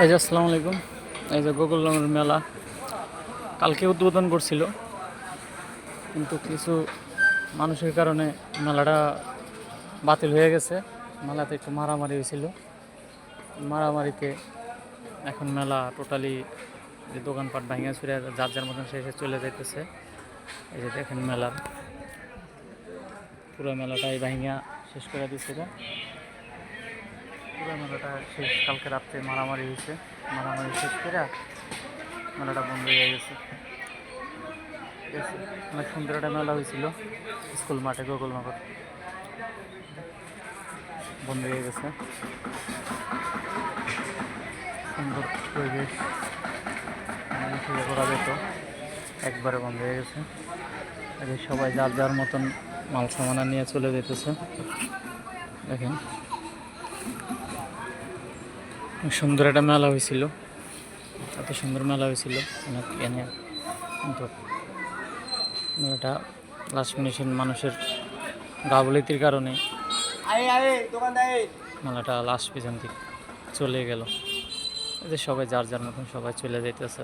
এই যে আসসালামু আলাইকুম। এই যে গোকুল রঙের মেলা কালকে উদ্বোধন করছিল, কিন্তু কিছু মানুষের কারণে মেলাটা বাতিল হয়ে গেছে। মেলাতে একটু মারামারি হয়েছিল, মারামারিতে এখন মেলা টোটালি যে দোকানপাট ভাঙা ছুড়ে যার যার মতন শেষে চলে যাইতেছে। এই যে দেখেন মেলার পুরো মেলাটাই ভাঙা শেষ করে দিচ্ছে। পুরো মেলাটা শেষ, কালকে রাত্রে মারামারি হয়েছে, মারামারি শেষ করে মেলাটা বন্ধ হয়ে গেছে। ঠিক আছে, অনেক সুন্দর একটা মেলা হয়েছিল স্কুল মাঠে গোকুলনগর, বন্ধ হয়ে গেছে। সুন্দর পরিবেশ করা যেত, একবারে বন্ধ হয়ে গেছে। এদের সবাই যার যার মতন মাল সামানা নিয়ে চলে যেতেছে। দেখেন সুন্দর একটা মেলা হয়েছিল, এত সুন্দর মেলা হয়েছিল অনেক এনে, কিন্তু মেলাটা লাস্ট মিনিট মানুষের গাফিলতির কারণে মেলাটা লাস্ট পিছন দিকে চলে গেল। এই যে সবাই যার যার মতন সবাই চলে যাইতেছে।